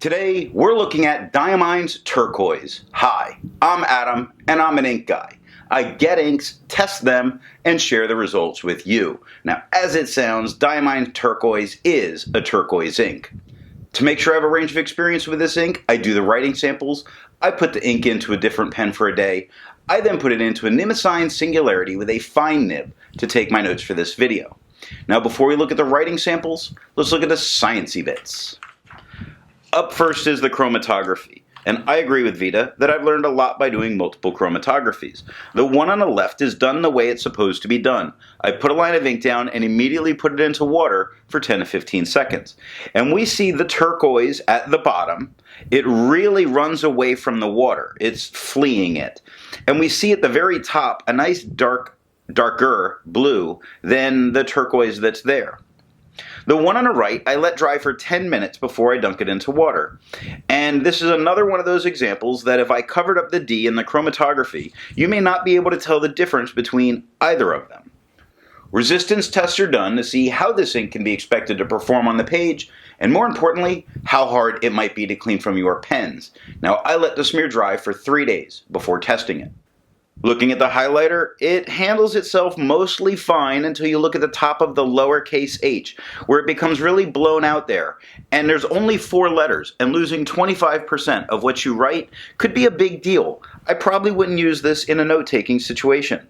Today, we're looking at Diamine Turquoise. Hi, I'm Adam, and I'm an ink guy. I get inks, test them, and share the results with you. Now, as it sounds, Diamine Turquoise is a turquoise ink. To make sure I have a range of experience with this ink, I do the writing samples, I put the ink into a different pen for a day, I then put it into a nib-assigned Singularity with a fine nib to take my notes for this video. Now, before we look at the writing samples, let's look at the sciencey bits. Up first is the chromatography, and I agree with Vita that I've learned a lot by doing multiple chromatographies. The one on the left is done the way it's supposed to be done. I put a line of ink down and immediately put it into water for 10 to 15 seconds. And we see the turquoise at the bottom. It really runs away from the water. It's fleeing it. And we see at the very top a nice darker blue than the turquoise that's there. The one on the right, I let dry for 10 minutes before I dunk it into water. And this is another one of those examples that if I covered up the D in the chromatography, you may not be able to tell the difference between either of them. Resistance tests are done to see how this ink can be expected to perform on the page, and more importantly, how hard it might be to clean from your pens. Now, I let the smear dry for 3 days before testing it. Looking at the highlighter, it handles itself mostly fine until you look at the top of the lowercase h, where it becomes really blown out there. And there's only 4 letters, and losing 25% of what you write could be a big deal. I probably wouldn't use this in a note-taking situation.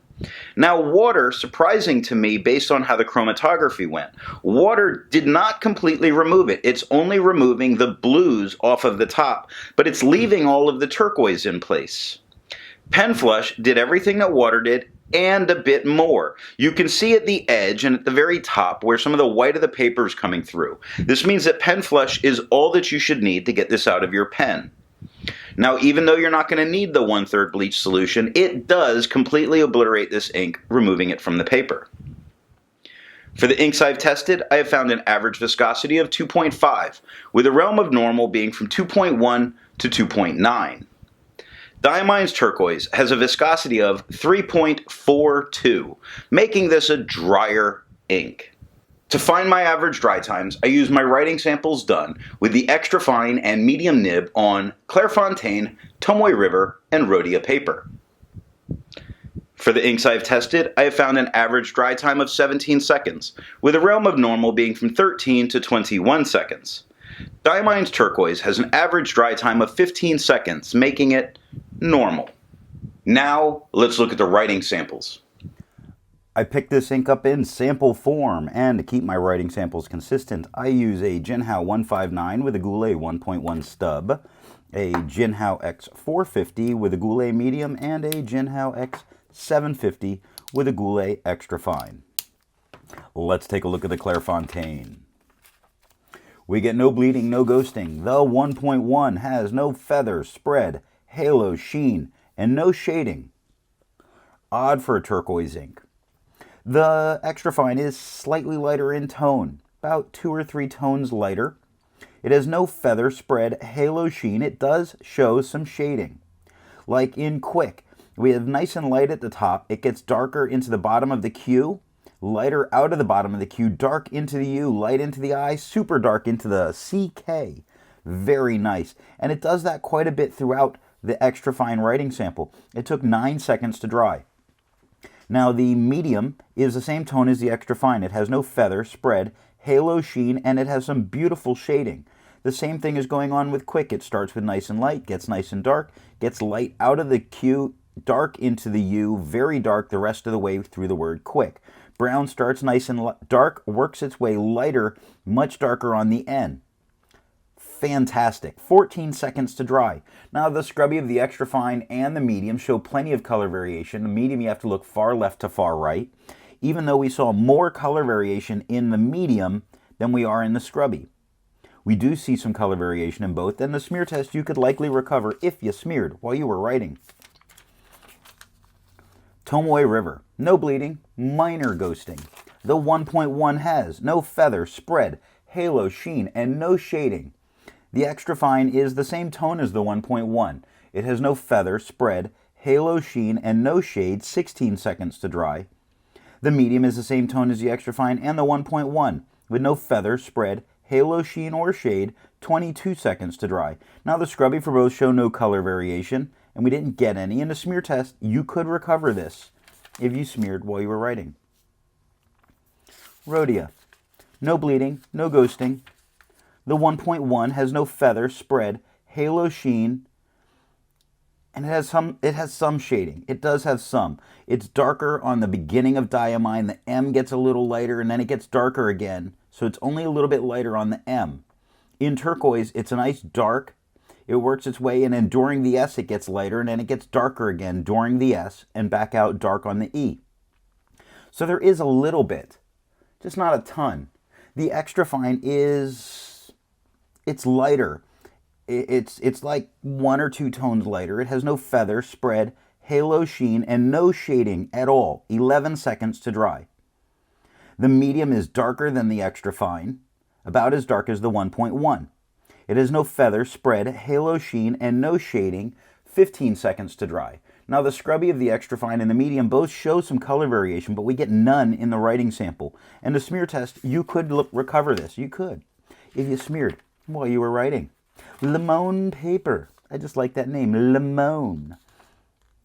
Now, water, surprising to me based on how the chromatography went, water did not completely remove it. It's only removing the blues off of the top, but it's leaving all of the turquoise in place. Pen Flush did everything that water did and a bit more. You can see at the edge and at the very top where some of the white of the paper is coming through. This means that Pen Flush is all that you should need to get this out of your pen. Now, even though you're not going to need the 1/3 bleach solution, it does completely obliterate this ink, removing it from the paper. For the inks I've tested, I have found an average viscosity of 2.5, with a realm of normal being from 2.1 to 2.9. Diamine Turquoise has a viscosity of 3.42, making this a drier ink. To find my average dry times, I use my writing samples done with the extra fine and medium nib on Clairefontaine, Tomoe River, and Rhodia paper. For the inks I've tested, I have found an average dry time of 17 seconds, with a realm of normal being from 13 to 21 seconds. Diamine Turquoise has an average dry time of 15 seconds, making it normal. Now, let's look at the writing samples. I picked this ink up in sample form, and to keep my writing samples consistent, I use a Jinhao 159 with a Goulet 1.1 stub, a Jinhao X450 with a Goulet medium, and a Jinhao X750 with a Goulet extra fine. Let's take a look at the Clairefontaine. We get no bleeding, no ghosting. The 1.1 has no feather, spread, halo, sheen, and no shading. Odd for a turquoise ink. The extra fine is slightly lighter in tone, about 2 or 3 tones lighter. It has no feather, spread, halo, sheen. It does show some shading. Like in Quick, we have nice and light at the top. It gets darker into the bottom of the Q, lighter out of the bottom of the Q, dark into the U, light into the I, super dark into the CK. Very nice. And it does that quite a bit throughout the extra fine writing sample. It took 9 seconds to dry. Now the medium is the same tone as the extra fine. It has no feather, spread, halo, sheen, and it has some beautiful shading. The same thing is going on with Quick. It starts with nice and light, gets nice and dark, gets light out of the Q, dark into the U, very dark the rest of the way through the word Quick. Brown starts nice and dark, works its way lighter, much darker on the N. Fantastic. 14 seconds to dry. Now the scrubby of the extra fine and the medium show plenty of color variation. The medium you have to look far left to far right, even though we saw more color variation in the medium than we are in the scrubby. We do see some color variation in both, and the smear test you could likely recover if you smeared while you were writing. Tomoe River. No bleeding, minor ghosting. The 1.1 has no feather, spread, halo, sheen, and no shading. The extra fine is the same tone as the 1.1. It has no feather, spread, halo, sheen, and no shade, 16 seconds to dry. The medium is the same tone as the extra fine and the 1.1, with no feather, spread, halo, sheen, or shade, 22 seconds to dry. Now the scrubby for both show no color variation, and we didn't get any. In a smear test, you could recover this if you smeared while you were writing. Rhodia. No bleeding, no ghosting. The 1.1 has no feather, spread, halo sheen, and it has some shading. It does have some. It's darker on the beginning of Diamine. The M gets a little lighter, and then it gets darker again. So it's only a little bit lighter on the M. In turquoise, it's a nice dark. It works its way in, and during the S, it gets lighter, and then it gets darker again during the S, and back out dark on the E. So there is a little bit, just not a ton. The extra fine it's lighter. It's like 1 or 2 tones lighter. It has no feather, spread, halo sheen, and no shading at all. 11 seconds to dry. The medium is darker than the extra fine, about as dark as the 1.1. It has no feather, spread, halo sheen, and no shading. 15 seconds to dry. Now the scrubby of the extra fine and the medium both show some color variation, but we get none in the writing sample. And the smear test, you could recover this. You could, if you smeared while you were writing. Limone paper. I just like that name, Limone.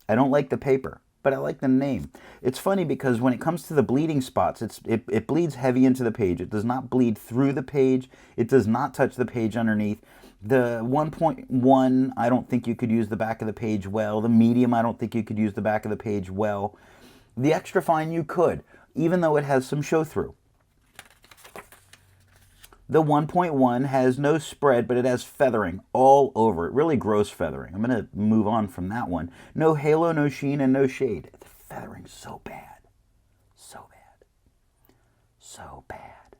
I don't like the paper, but I like the name. It's funny because when it comes to the bleeding spots, it bleeds heavy into the page. It does not bleed through the page. It does not touch the page underneath. The 1.1, I don't think you could use the back of the page well. The medium, I don't think you could use the back of the page well. The extra fine, you could, even though it has some show through. The 1.1 has no spread, but it has feathering all over it. Really gross feathering. I'm going to move on from that one. No halo, no sheen, and no shade. The feathering's so bad. So bad. So bad.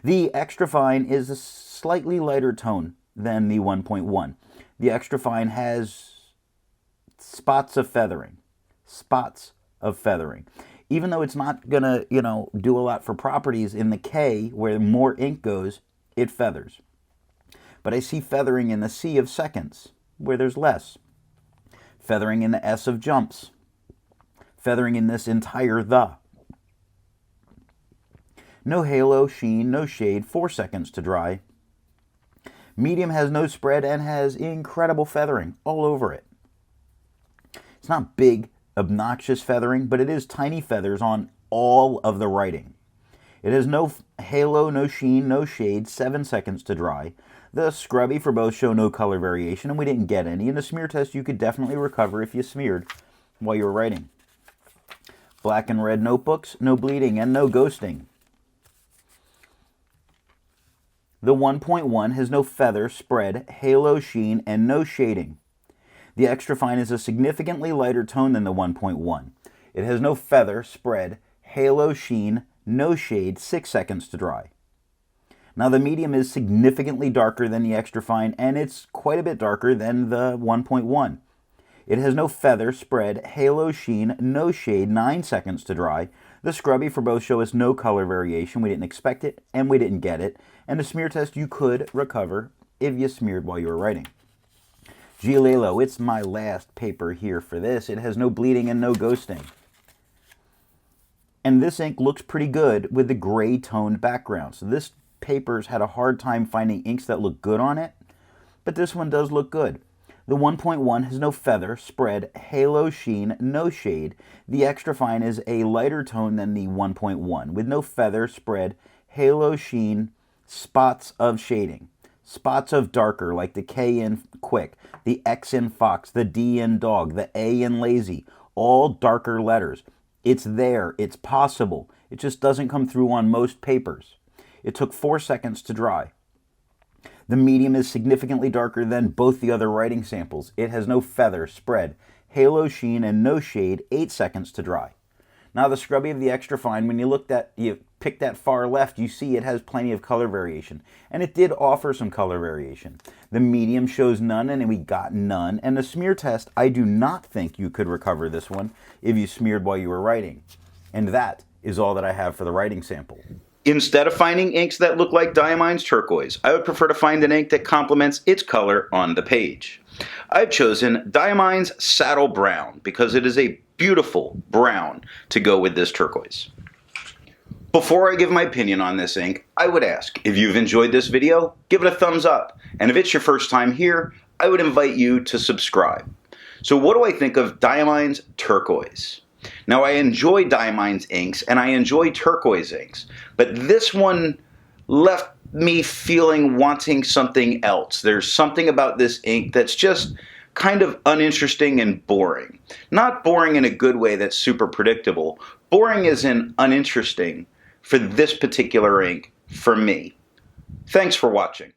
The extra fine is a slightly lighter tone than the 1.1. The extra fine has spots of feathering. Spots of feathering. Even though it's not going to, do a lot for properties, in the K, where more ink goes, it feathers. But I see feathering in the C of seconds, where there's less. Feathering in the S of jumps. Feathering in this entire the. No halo, sheen, no shade, 4 seconds to dry. Medium has no spread and has incredible feathering all over it. It's not big, obnoxious feathering, but it is tiny feathers on all of the writing. It has no halo, no sheen, no shade, 7 seconds to dry. The scrubby for both show no color variation, and we didn't get any. In the smear test, you could definitely recover if you smeared while you were writing. Black and red notebooks, no bleeding and no ghosting. The 1.1 has no feather, spread, halo, sheen, and no shading. The extra fine is a significantly lighter tone than the 1.1. It has no feather, spread, halo, sheen, no shade, 6 seconds to dry. Now the medium is significantly darker than the extra fine, and it's quite a bit darker than the 1.1. It has no feather, spread, halo, sheen, no shade, 9 seconds to dry. The scrubby for both show us no color variation. We didn't expect it, and we didn't get it. And the smear test you could recover if you smeared while you were writing. Giallo, it's my last paper here for this. It has no bleeding and no ghosting. And this ink looks pretty good with the gray toned background. So this paper's had a hard time finding inks that look good on it, but this one does look good. The 1.1 has no feather, spread, halo, sheen, no shade. The extra fine is a lighter tone than the 1.1 with no feather, spread, halo, sheen, spots of shading. Spots of darker like the K in quick, the X in fox, the D in dog, the A in lazy, all darker letters. It's there, it's possible. It just doesn't come through on most papers. It took 4 seconds to dry. The medium is significantly darker than both the other writing samples. It has no feather, spread, halo, sheen, and no shade, 8 seconds to dry. Now the scrubby of the extra fine, when you pick that far left, you see it has plenty of color variation. And it did offer some color variation. The medium shows none, and we got none. And the smear test, I do not think you could recover this one if you smeared while you were writing. And that is all that I have for the writing sample. Instead of finding inks that look like Diamine's Turquoise, I would prefer to find an ink that complements its color on the page. I've chosen Diamine's Saddle Brown because it is a beautiful brown to go with this turquoise. Before I give my opinion on this ink, I would ask, if you've enjoyed this video, give it a thumbs up. And if it's your first time here, I would invite you to subscribe. So what do I think of Diamine's Turquoise? Now, I enjoy Diamine's inks and I enjoy turquoise inks, but this one left me feeling wanting something else. There's something about this ink that's just kind of uninteresting and boring. Not boring in a good way that's super predictable. Boring as in uninteresting for this particular ink for me. Thanks for watching.